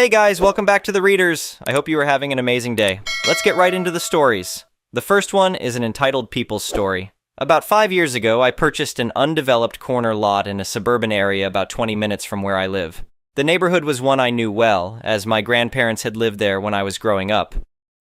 Hey guys, welcome back to the Readers. I hope you are having an amazing day. Let's get right into the stories. The first one is an entitled People's Story. About 5 years ago, I purchased an undeveloped corner lot in a suburban area about 20 minutes from where I live. The neighborhood was one I knew well, as my grandparents had lived there when I was growing up.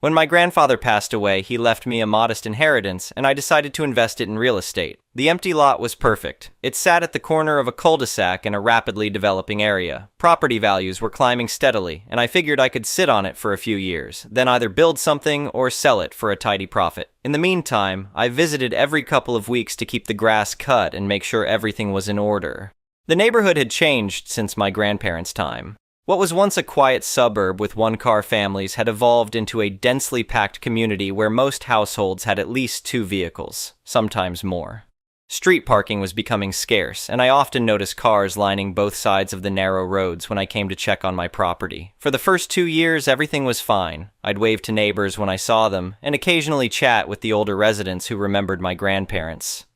When my grandfather passed away, he left me a modest inheritance, and I decided to invest it in real estate. The empty lot was perfect. It sat at the corner of a cul-de-sac in a rapidly developing area. Property values were climbing steadily, and I figured I could sit on it for a few years, then either build something or sell it for a tidy profit. In the meantime, I visited every couple of weeks to keep the grass cut and make sure everything was in order. The neighborhood had changed since my grandparents' time. What was once a quiet suburb with one-car families had evolved into a densely packed community where most households had at least 2 vehicles, sometimes more. Street parking was becoming scarce, and I often noticed cars lining both sides of the narrow roads when I came to check on my property. For the first 2 years, everything was fine. I'd wave to neighbors when I saw them, and occasionally chat with the older residents who remembered my grandparents.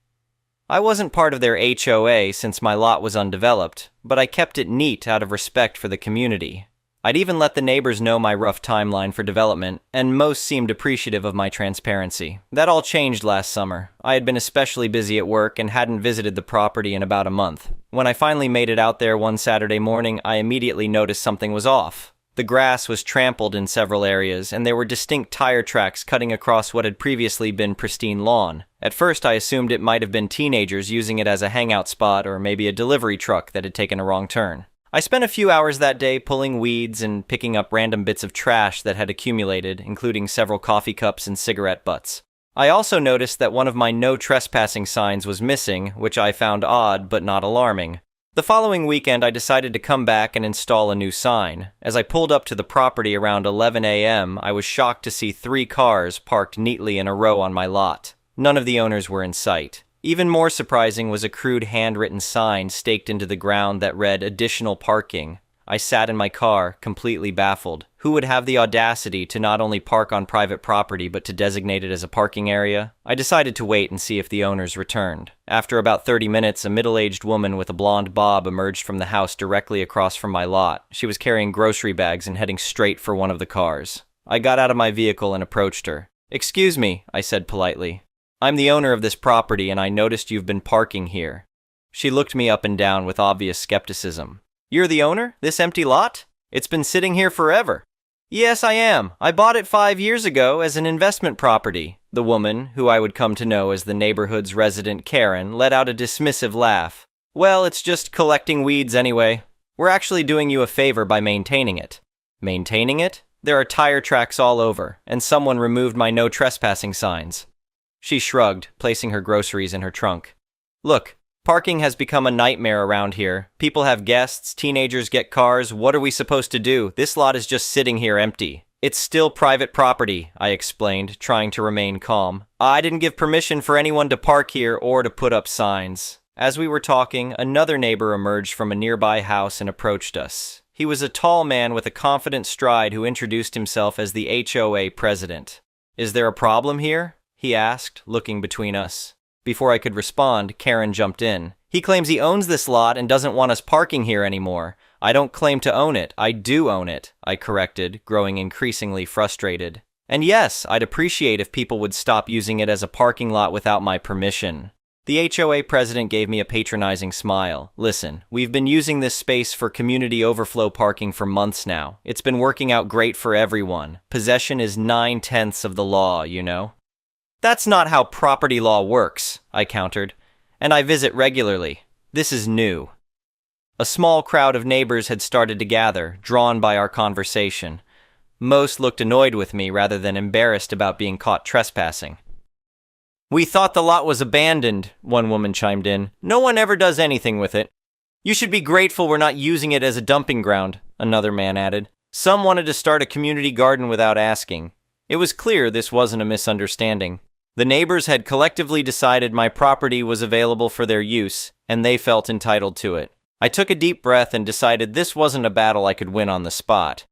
I wasn't part of their HOA since my lot was undeveloped, but I kept it neat out of respect for the community. I'd even let the neighbors know my rough timeline for development, and most seemed appreciative of my transparency. That all changed last summer. I had been especially busy at work and hadn't visited the property in about a month. When I finally made it out there one Saturday morning, I immediately noticed something was off. The grass was trampled in several areas, and there were distinct tire tracks cutting across what had previously been pristine lawn. At first, I assumed it might have been teenagers using it as a hangout spot or maybe a delivery truck that had taken a wrong turn. I spent a few hours that day pulling weeds and picking up random bits of trash that had accumulated, including several coffee cups and cigarette butts. I also noticed that one of my no trespassing signs was missing, which I found odd but not alarming. The following weekend, I decided to come back and install a new sign. As I pulled up to the property around 11 a.m., I was shocked to see 3 cars parked neatly in a row on my lot. None of the owners were in sight. Even more surprising was a crude handwritten sign staked into the ground that read "Additional Parking." I sat in my car, completely baffled. Who would have the audacity to not only park on private property but to designate it as a parking area? I decided to wait and see if the owners returned. After about 30 minutes, a middle-aged woman with a blonde bob emerged from the house directly across from my lot. She was carrying grocery bags and heading straight for one of the cars. I got out of my vehicle and approached her. "Excuse me," I said politely. "I'm the owner of this property and I noticed you've been parking here." She looked me up and down with obvious skepticism. "You're the owner? This empty lot? It's been sitting here forever." "Yes, I am. I bought it 5 years ago as an investment property." The woman, who I would come to know as the neighborhood's resident Karen, let out a dismissive laugh. "Well, it's just collecting weeds anyway. We're actually doing you a favor by maintaining it." "Maintaining it? There are tire tracks all over, and someone removed my no trespassing signs." She shrugged, placing her groceries in her trunk. "Look, parking has become a nightmare around here. People have guests, teenagers get cars. What are we supposed to do? This lot is just sitting here empty." "It's still private property," I explained, trying to remain calm. "I didn't give permission for anyone to park here or to put up signs." As we were talking, another neighbor emerged from a nearby house and approached us. He was a tall man with a confident stride who introduced himself as the HOA president. "Is there a problem here?" he asked, looking between us. Before I could respond, Karen jumped in. "He claims he owns this lot and doesn't want us parking here anymore." "I don't claim to own it. I do own it," I corrected, growing increasingly frustrated. "And yes, I'd appreciate if people would stop using it as a parking lot without my permission." The HOA president gave me a patronizing smile. "Listen, we've been using this space for community overflow parking for months now. It's been working out great for everyone. Possession is 9/10 of the law, you know." "That's not how property law works," I countered, "and I visit regularly. This is new." A small crowd of neighbors had started to gather, drawn by our conversation. Most looked annoyed with me rather than embarrassed about being caught trespassing. "We thought the lot was abandoned," one woman chimed in. "No one ever does anything with it." "You should be grateful we're not using it as a dumping ground," another man added. "Some wanted to start a community garden without asking." It was clear this wasn't a misunderstanding. The neighbors had collectively decided my property was available for their use, and they felt entitled to it. I took a deep breath and decided this wasn't a battle I could win on the spot.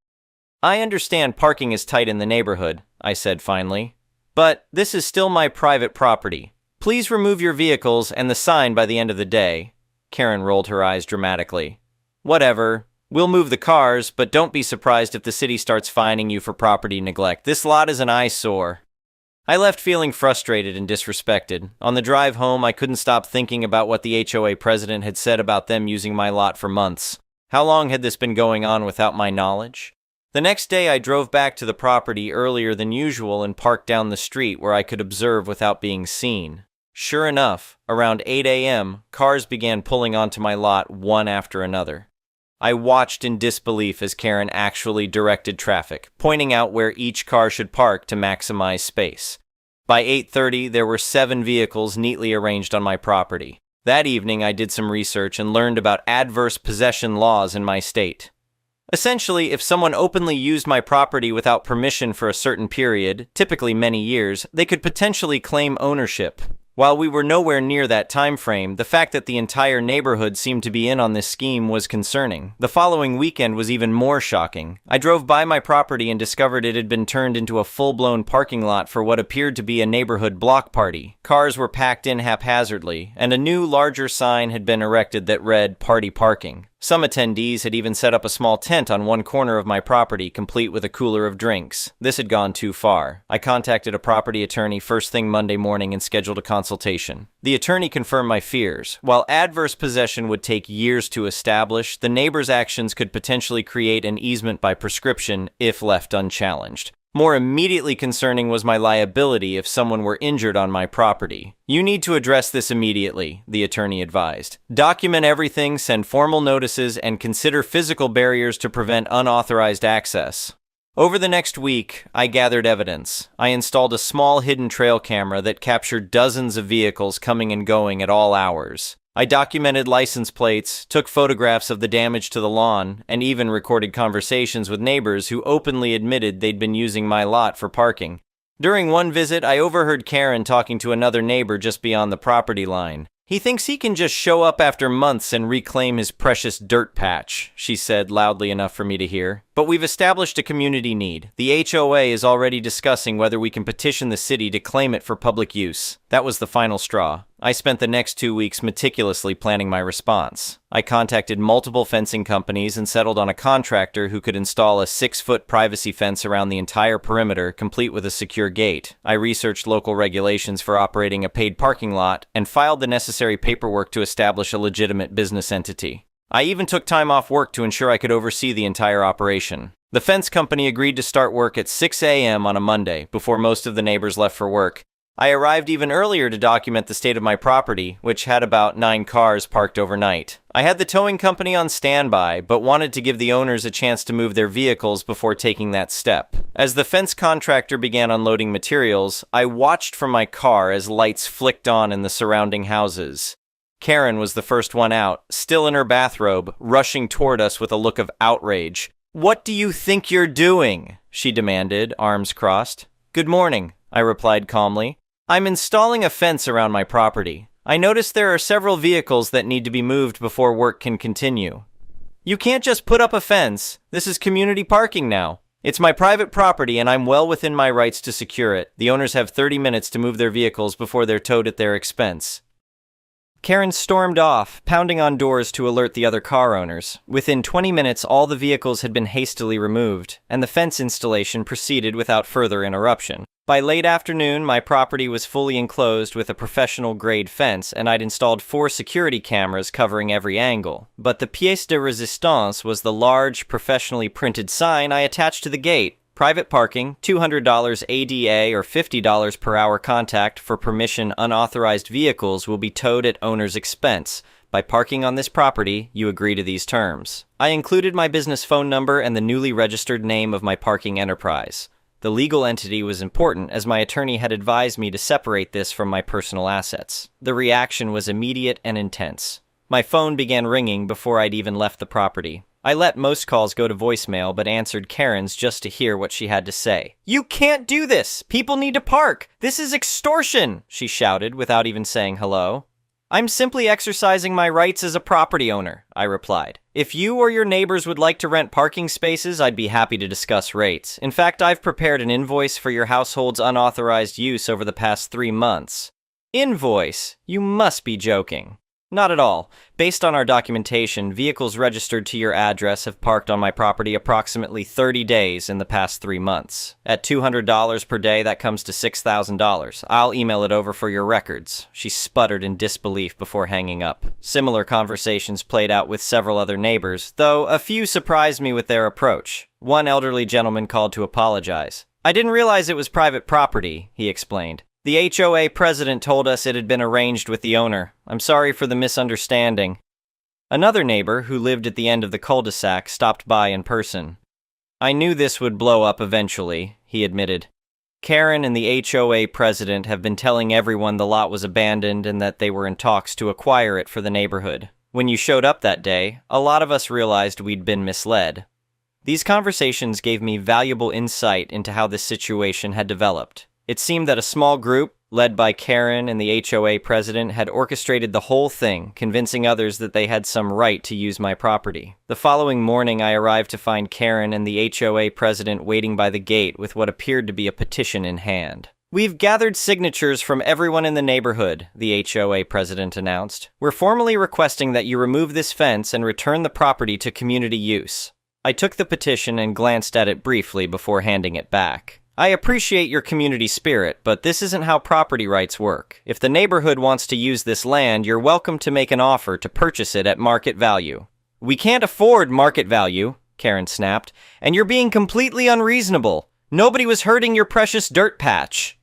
"I understand parking is tight in the neighborhood," I said finally, "but this is still my private property. Please remove your vehicles and the sign by the end of the day." Karen rolled her eyes dramatically. "Whatever. We'll move the cars, but don't be surprised if the city starts fining you for property neglect. This lot is an eyesore." I left feeling frustrated and disrespected. On the drive home, I couldn't stop thinking about what the HOA president had said about them using my lot for months. How long had this been going on without my knowledge? The next day, I drove back to the property earlier than usual and parked down the street where I could observe without being seen. Sure enough, around 8 a.m., cars began pulling onto my lot one after another. I watched in disbelief as Karen actually directed traffic, pointing out where each car should park to maximize space. By 8:30, there were 7 vehicles neatly arranged on my property. That evening, I did some research and learned about adverse possession laws in my state. Essentially, if someone openly used my property without permission for a certain period, typically many years, they could potentially claim ownership. While we were nowhere near that time frame, the fact that the entire neighborhood seemed to be in on this scheme was concerning. The following weekend was even more shocking. I drove by my property and discovered it had been turned into a full-blown parking lot for what appeared to be a neighborhood block party. Cars were packed in haphazardly, and a new, larger sign had been erected that read "Party Parking." Some attendees had even set up a small tent on one corner of my property, complete with a cooler of drinks. This had gone too far. I contacted a property attorney first thing Monday morning and scheduled a consultation. The attorney confirmed my fears. While adverse possession would take years to establish, the neighbor's actions could potentially create an easement by prescription if left unchallenged. More immediately concerning was my liability if someone were injured on my property. "You need to address this immediately," the attorney advised. "Document everything, send formal notices, and consider physical barriers to prevent unauthorized access." Over the next week, I gathered evidence. I installed a small hidden trail camera that captured dozens of vehicles coming and going at all hours. I documented license plates, took photographs of the damage to the lawn, and even recorded conversations with neighbors who openly admitted they'd been using my lot for parking. During one visit, I overheard Karen talking to another neighbor just beyond the property line. "He thinks he can just show up after months and reclaim his precious dirt patch," she said loudly enough for me to hear. "But we've established a community need. The HOA is already discussing whether we can petition the city to claim it for public use." That was the final straw. I spent the next 2 weeks meticulously planning my response. I contacted multiple fencing companies and settled on a contractor who could install a 6-foot privacy fence around the entire perimeter, complete with a secure gate. I researched local regulations for operating a paid parking lot and filed the necessary paperwork to establish a legitimate business entity. I even took time off work to ensure I could oversee the entire operation. The fence company agreed to start work at 6 a.m. on a Monday, before most of the neighbors left for work. I arrived even earlier to document the state of my property, which had about 9 cars parked overnight. I had the towing company on standby, but wanted to give the owners a chance to move their vehicles before taking that step. As the fence contractor began unloading materials, I watched from my car as lights flicked on in the surrounding houses. Karen was the first one out, still in her bathrobe, rushing toward us with a look of outrage. "What do you think you're doing?" she demanded, arms crossed. "Good morning," I replied calmly. "I'm installing a fence around my property. I noticed there are several vehicles that need to be moved before work can continue." "You can't just put up a fence. This is community parking now. It's my private property and I'm well within my rights to secure it. The owners have 30 minutes to move their vehicles before they're towed at their expense." Karen stormed off, pounding on doors to alert the other car owners. Within 20 minutes, all the vehicles had been hastily removed, and the fence installation proceeded without further interruption. By late afternoon, my property was fully enclosed with a professional-grade fence, and I'd installed 4 security cameras covering every angle. But the pièce de résistance was the large, professionally printed sign I attached to the gate. Private parking, $200 ADA or $50 per hour contact for permission unauthorized vehicles will be towed at owner's expense. By parking on this property, you agree to these terms. I included my business phone number and the newly registered name of my parking enterprise. The legal entity was important, as my attorney had advised me to separate this from my personal assets. The reaction was immediate and intense. My phone began ringing before I'd even left the property. I let most calls go to voicemail, but answered Karen's just to hear what she had to say. "You can't do this! People need to park! This is extortion!" she shouted without even saying hello. "I'm simply exercising my rights as a property owner," I replied. "If you or your neighbors would like to rent parking spaces, I'd be happy to discuss rates. In fact, I've prepared an invoice for your household's unauthorized use over the past 3 months. Invoice? You must be joking." Not at all. Based on our documentation, vehicles registered to your address have parked on my property approximately 30 days in the past 3 months. At $200 per day, that comes to $6,000. I'll email it over for your records. She sputtered in disbelief before hanging up. Similar conversations played out with several other neighbors, though a few surprised me with their approach. One elderly gentleman called to apologize. "I didn't realize it was private property," he explained. "The HOA president told us it had been arranged with the owner. I'm sorry for the misunderstanding." Another neighbor, who lived at the end of the cul-de-sac, stopped by in person. "I knew this would blow up eventually," he admitted. "Karen and the HOA president have been telling everyone the lot was abandoned and that they were in talks to acquire it for the neighborhood. When you showed up that day, a lot of us realized we'd been misled." These conversations gave me valuable insight into how this situation had developed. It seemed that a small group, led by Karen and the HOA president, had orchestrated the whole thing, convincing others that they had some right to use my property. The following morning, I arrived to find Karen and the HOA president waiting by the gate with what appeared to be a petition in hand. "We've gathered signatures from everyone in the neighborhood," the HOA president announced. "We're formally requesting that you remove this fence and return the property to community use." I took the petition and glanced at it briefly before handing it back. "I appreciate your community spirit, but this isn't how property rights work. If the neighborhood wants to use this land, you're welcome to make an offer to purchase it at market value." "We can't afford market value," Karen snapped, "and you're being completely unreasonable. Nobody was hurting your precious dirt patch."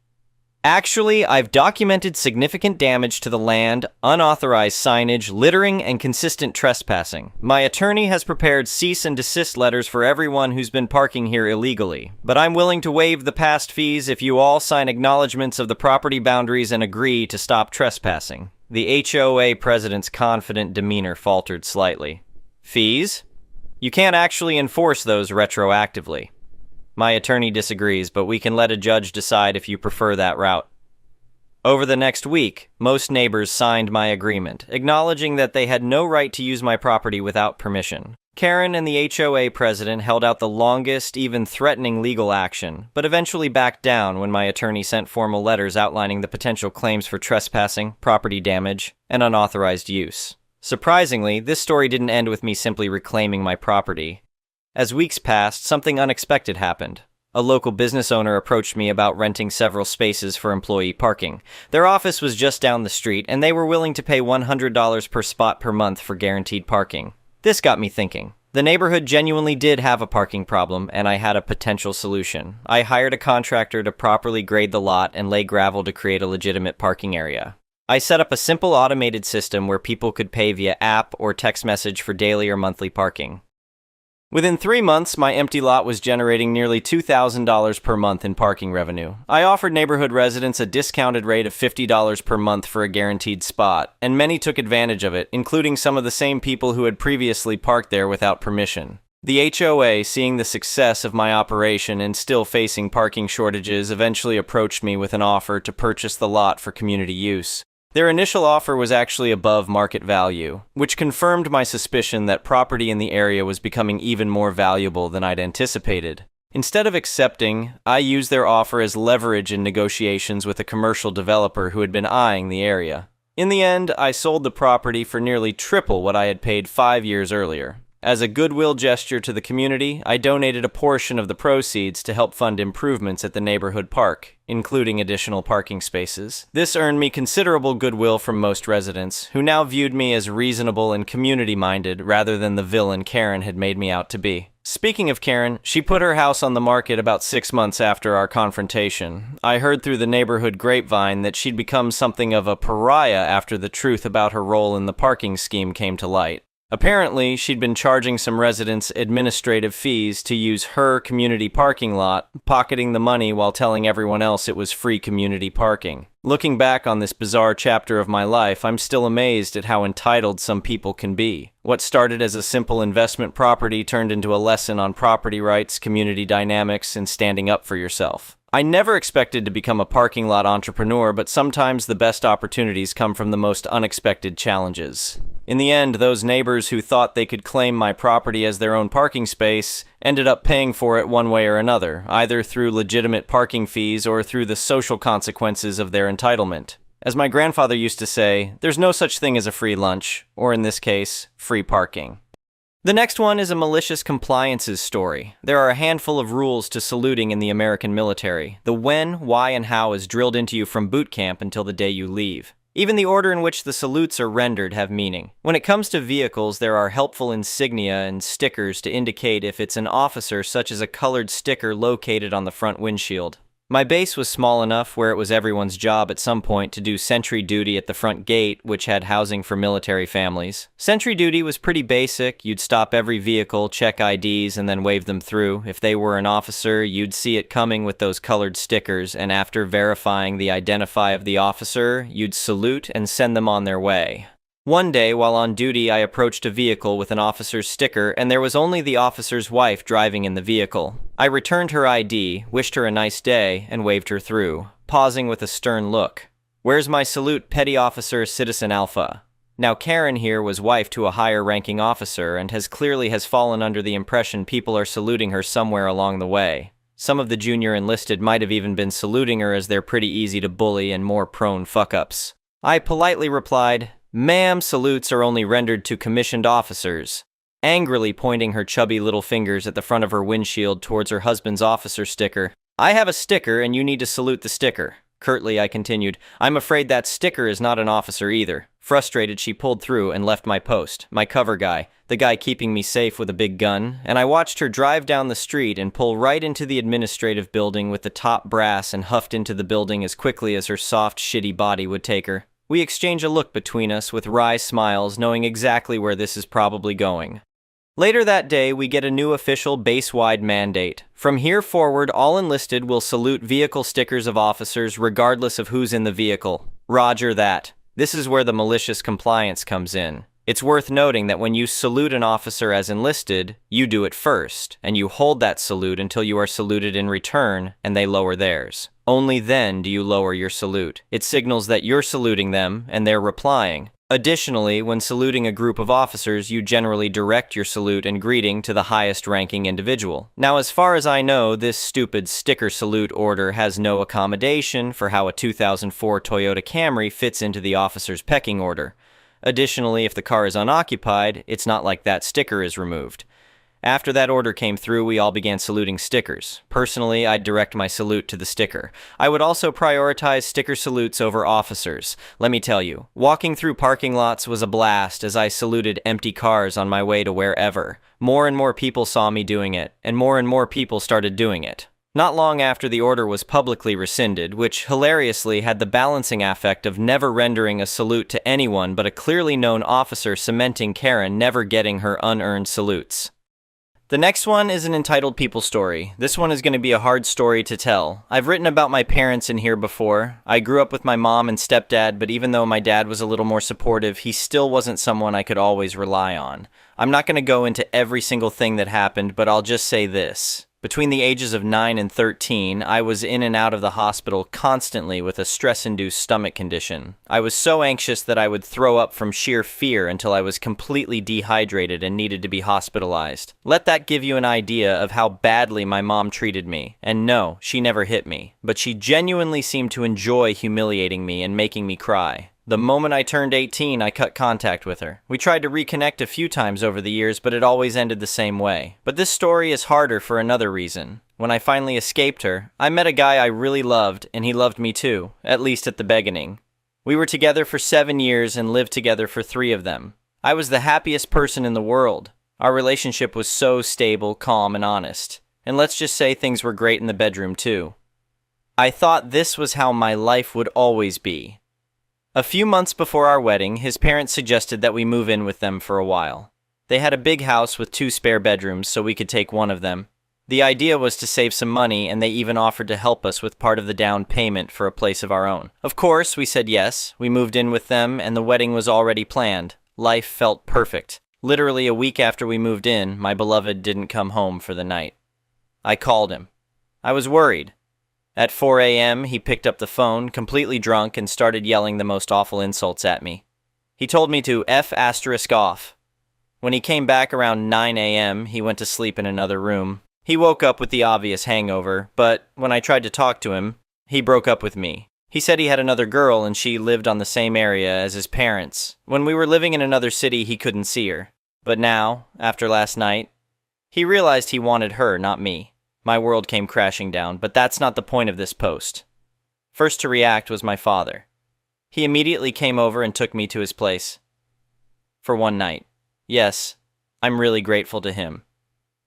"Actually, I've documented significant damage to the land, unauthorized signage, littering, and consistent trespassing. My attorney has prepared cease and desist letters for everyone who's been parking here illegally, but I'm willing to waive the past fees if you all sign acknowledgments of the property boundaries and agree to stop trespassing." The HOA president's confident demeanor faltered slightly. "Fees? You can't actually enforce those retroactively." "My attorney disagrees, but we can let a judge decide if you prefer that route." Over the next week, most neighbors signed my agreement, acknowledging that they had no right to use my property without permission. Karen and the HOA president held out the longest, even threatening legal action, but eventually backed down when my attorney sent formal letters outlining the potential claims for trespassing, property damage, and unauthorized use. Surprisingly, this story didn't end with me simply reclaiming my property. As weeks passed, something unexpected happened. A local business owner approached me about renting several spaces for employee parking. Their office was just down the street, and they were willing to pay $100 per spot per month for guaranteed parking. This got me thinking. The neighborhood genuinely did have a parking problem, and I had a potential solution. I hired a contractor to properly grade the lot and lay gravel to create a legitimate parking area. I set up a simple automated system where people could pay via app or text message for daily or monthly parking. Within 3 months, my empty lot was generating nearly $2,000 per month in parking revenue. I offered neighborhood residents a discounted rate of $50 per month for a guaranteed spot, and many took advantage of it, including some of the same people who had previously parked there without permission. The HOA, seeing the success of my operation and still facing parking shortages, eventually approached me with an offer to purchase the lot for community use. Their initial offer was actually above market value, which confirmed my suspicion that property in the area was becoming even more valuable than I'd anticipated. Instead of accepting, I used their offer as leverage in negotiations with a commercial developer who had been eyeing the area. In the end, I sold the property for nearly triple what I had paid 5 years earlier. As a goodwill gesture to the community, I donated a portion of the proceeds to help fund improvements at the neighborhood park, including additional parking spaces. This earned me considerable goodwill from most residents, who now viewed me as reasonable and community-minded rather than the villain Karen had made me out to be. Speaking of Karen, she put her house on the market about 6 months after our confrontation. I heard through the neighborhood grapevine that she'd become something of a pariah after the truth about her role in the parking scheme came to light. Apparently, she'd been charging some residents administrative fees to use her community parking lot, pocketing the money while telling everyone else it was free community parking. Looking back on this bizarre chapter of my life, I'm still amazed at how entitled some people can be. What started as a simple investment property turned into a lesson on property rights, community dynamics, and standing up for yourself. I never expected to become a parking lot entrepreneur, but sometimes the best opportunities come from the most unexpected challenges. In the end, those neighbors who thought they could claim my property as their own parking space ended up paying for it one way or another, either through legitimate parking fees or through the social consequences of their entitlement. As my grandfather used to say, there's no such thing as a free lunch, or in this case, free parking. The next one is a malicious compliances story. There are a handful of rules to saluting in the American military. The when, why, and how is drilled into you from boot camp until the day you leave. Even the order in which the salutes are rendered have meaning. When it comes to vehicles, there are helpful insignia and stickers to indicate if it's an officer, such as a colored sticker located on the front windshield. My base was small enough where it was everyone's job at some point to do sentry duty at the front gate, which had housing for military families. Sentry duty was pretty basic. You'd stop every vehicle, check IDs, and then wave them through. If they were an officer, you'd see it coming with those colored stickers, and after verifying the identify of the officer, you'd salute and send them on their way. One day, while on duty, I approached a vehicle with an officer's sticker, and there was only the officer's wife driving in the vehicle. I returned her ID, wished her a nice day, and waved her through, pausing with a stern look. "Where's my salute, Petty Officer Citizen Alpha?" Now, Karen here was wife to a higher-ranking officer, and clearly has fallen under the impression people are saluting her somewhere along the way. Some of the junior enlisted might have even been saluting her as they're pretty easy to bully and more prone fuck-ups. I politely replied, "Ma'am, salutes are only rendered to commissioned officers," angrily pointing her chubby little fingers at the front of her windshield towards her husband's officer sticker. "I have a sticker and you need to salute the sticker." Curtly, I continued, "I'm afraid that sticker is not an officer either." Frustrated, she pulled through and left my post, my cover guy, the guy keeping me safe with a big gun, and I watched her drive down the street and pull right into the administrative building with the top brass and huffed into the building as quickly as her soft, shitty body would take her. We exchange a look between us with wry smiles, knowing exactly where this is probably going. Later that day, we get a new official base-wide mandate. From here forward, all enlisted will salute vehicle stickers of officers regardless of who's in the vehicle. Roger that. This is where the malicious compliance comes in. It's worth noting that when you salute an officer as enlisted, you do it first, and you hold that salute until you are saluted in return and they lower theirs. Only then do you lower your salute. It signals that you're saluting them and they're replying. Additionally, when saluting a group of officers, you generally direct your salute and greeting to the highest-ranking individual. Now, as far as I know, this stupid sticker salute order has no accommodation for how a 2004 Toyota Camry fits into the officer's pecking order. Additionally, if the car is unoccupied, it's not like that sticker is removed. After that order came through, we all began saluting stickers. Personally, I'd direct my salute to the sticker. I would also prioritize sticker salutes over officers. Let me tell you, walking through parking lots was a blast as I saluted empty cars on my way to wherever. More and more people saw me doing it, and more people started doing it. Not long after the order was publicly rescinded, which hilariously had the balancing effect of never rendering a salute to anyone but a clearly known officer, cementing Karen never getting her unearned salutes. The next one is an entitled people story. This one is going to be a hard story to tell. I've written about my parents in here before. I grew up with my mom and stepdad, but even though my dad was a little more supportive, he still wasn't someone I could always rely on. I'm not going to go into every single thing that happened, but I'll just say this. Between the ages of 9 and 13, I was in and out of the hospital constantly with a stress-induced stomach condition. I was so anxious that I would throw up from sheer fear until I was completely dehydrated and needed to be hospitalized. Let that give you an idea of how badly my mom treated me. And no, she never hit me, but she genuinely seemed to enjoy humiliating me and making me cry. The moment I turned 18, I cut contact with her. We tried to reconnect a few times over the years, but it always ended the same way. But this story is harder for another reason. When I finally escaped her, I met a guy I really loved, and he loved me too, at least at the beginning. We were together for 7 years and lived together for 3 of them. I was the happiest person in the world. Our relationship was so stable, calm, and honest. And let's just say things were great in the bedroom too. I thought this was how my life would always be. A few months before our wedding, his parents suggested that we move in with them for a while. They had a big house with 2 spare bedrooms, so we could take one of them. The idea was to save some money, and they even offered to help us with part of the down payment for a place of our own. Of course, we said yes. We moved in with them, and the wedding was already planned. Life felt perfect. Literally a week after we moved in, my beloved didn't come home for the night. I called him. I was worried. At 4 a.m., he picked up the phone, completely drunk, and started yelling the most awful insults at me. He told me to F** off. When he came back around 9 a.m., he went to sleep in another room. He woke up with the obvious hangover, but when I tried to talk to him, he broke up with me. He said he had another girl and she lived on the same area as his parents. When we were living in another city, he couldn't see her. But now, after last night, he realized he wanted her, not me. My world came crashing down, but that's not the point of this post. First to react was my father. He immediately came over and took me to his place. For one night. Yes, I'm really grateful to him.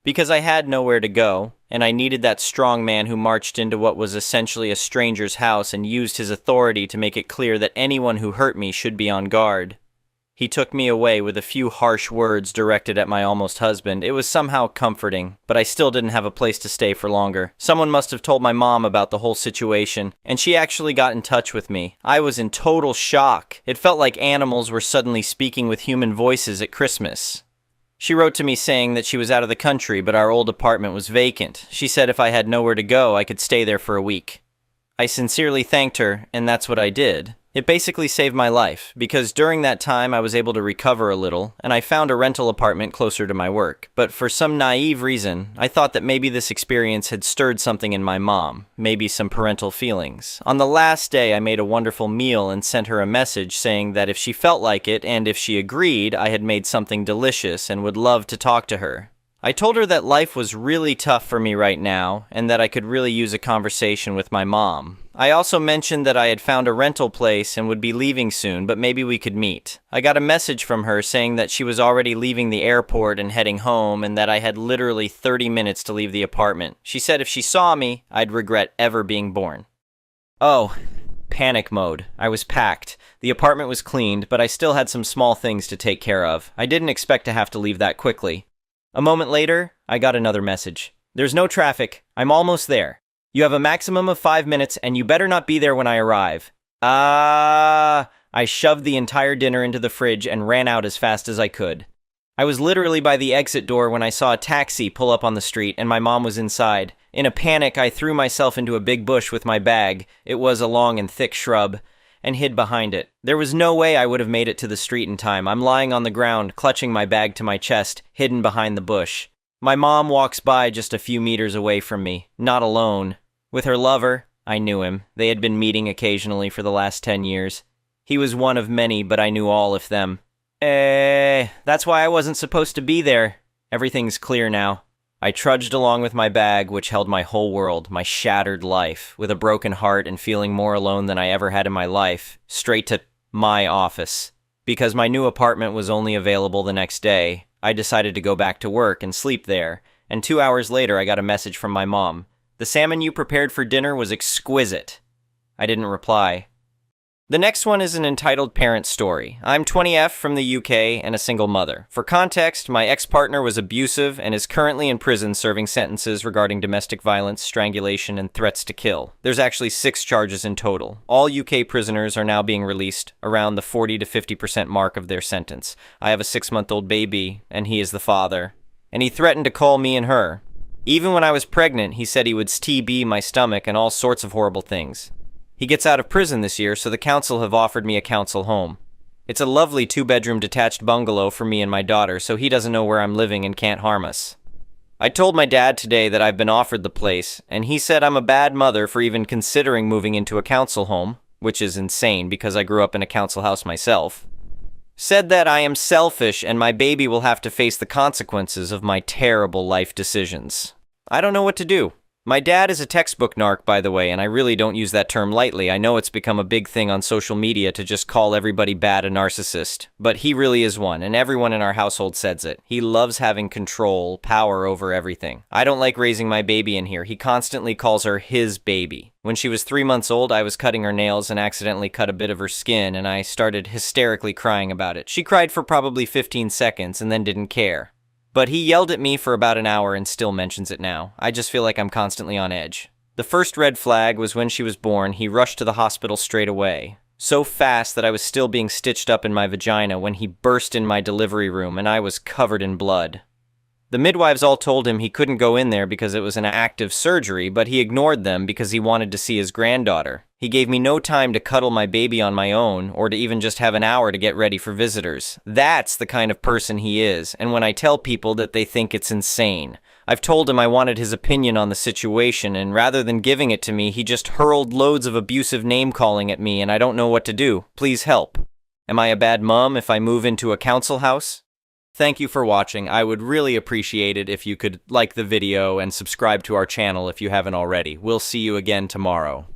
Because I had nowhere to go, and I needed that strong man who marched into what was essentially a stranger's house and used his authority to make it clear that anyone who hurt me should be on guard. He took me away with a few harsh words directed at my almost husband. It was somehow comforting, but I still didn't have a place to stay for longer. Someone must have told my mom about the whole situation, and she actually got in touch with me. I was in total shock. It felt like animals were suddenly speaking with human voices at Christmas. She wrote to me saying that she was out of the country, but our old apartment was vacant. She said if I had nowhere to go, I could stay there for a week. I sincerely thanked her, and that's what I did. It basically saved my life, because during that time I was able to recover a little, and I found a rental apartment closer to my work. But for some naive reason, I thought that maybe this experience had stirred something in my mom, maybe some parental feelings. On the last day, I made a wonderful meal and sent her a message saying that if she felt like it, and if she agreed, I had made something delicious and would love to talk to her. I told her that life was really tough for me right now, and that I could really use a conversation with my mom. I also mentioned that I had found a rental place and would be leaving soon, but maybe we could meet. I got a message from her saying that she was already leaving the airport and heading home, and that I had literally 30 minutes to leave the apartment. She said if she saw me, I'd regret ever being born. Oh, panic mode. I was packed. The apartment was cleaned, but I still had some small things to take care of. I didn't expect to have to leave that quickly. A moment later, I got another message. There's no traffic. I'm almost there. You have a maximum of 5 minutes, and you better not be there when I arrive. I shoved the entire dinner into the fridge and ran out as fast as I could. I was literally by the exit door when I saw a taxi pull up on the street, and my mom was inside. In a panic, I threw myself into a big bush with my bag. It was a long and thick shrub, and hid behind it. There was no way I would have made it to the street in time. I'm lying on the ground, clutching my bag to my chest, hidden behind the bush. My mom walks by just a few meters away from me, not alone. With her lover. I knew him. They had been meeting occasionally for the last 10 years. He was one of many, but I knew all of them. That's why I wasn't supposed to be there. Everything's clear now. I trudged along with my bag, which held my whole world, my shattered life, with a broken heart and feeling more alone than I ever had in my life, straight to my office. Because my new apartment was only available the next day, I decided to go back to work and sleep there, and 2 hours later I got a message from my mom. The salmon you prepared for dinner was exquisite. I didn't reply. The next one is an entitled parent story. I'm 20F from the UK and a single mother. For context, my ex-partner was abusive and is currently in prison serving sentences regarding domestic violence, strangulation, and threats to kill. There's actually 6 charges in total. All UK prisoners are now being released around the 40 to 50% mark of their sentence. I have a 6-month-old baby, and he is the father. And he threatened to call me and her. Even when I was pregnant, he said he would TB my stomach and all sorts of horrible things. He gets out of prison this year, so the council have offered me a council home. It's a lovely 2-bedroom detached bungalow for me and my daughter, so he doesn't know where I'm living and can't harm us. I told my dad today that I've been offered the place, and he said I'm a bad mother for even considering moving into a council home, which is insane because I grew up in a council house myself. Said that I am selfish and my baby will have to face the consequences of my terrible life decisions. I don't know what to do. My dad is a textbook narc, by the way, and I really don't use that term lightly. I know it's become a big thing on social media to just call everybody bad a narcissist, but he really is one, and everyone in our household says it. He loves having control, power over everything. I don't like raising my baby in here. He constantly calls her his baby. When she was 3 months old, I was cutting her nails and accidentally cut a bit of her skin, and I started hysterically crying about it. She cried for probably 15 seconds and then didn't care. But he yelled at me for about an hour and still mentions it now. I just feel like I'm constantly on edge. The first red flag was when she was born. He rushed to the hospital straight away. So fast that I was still being stitched up in my vagina when he burst in my delivery room and I was covered in blood. The midwives all told him he couldn't go in there because it was an active surgery, but he ignored them because he wanted to see his granddaughter. He gave me no time to cuddle my baby on my own, or to even just have an hour to get ready for visitors. That's the kind of person he is, and when I tell people that they think it's insane. I've told him I wanted his opinion on the situation, and rather than giving it to me, he just hurled loads of abusive name-calling at me, and I don't know what to do. Please help. Am I a bad mom if I move into a council house? Thank you for watching. I would really appreciate it if you could like the video and subscribe to our channel if you haven't already. We'll see you again tomorrow.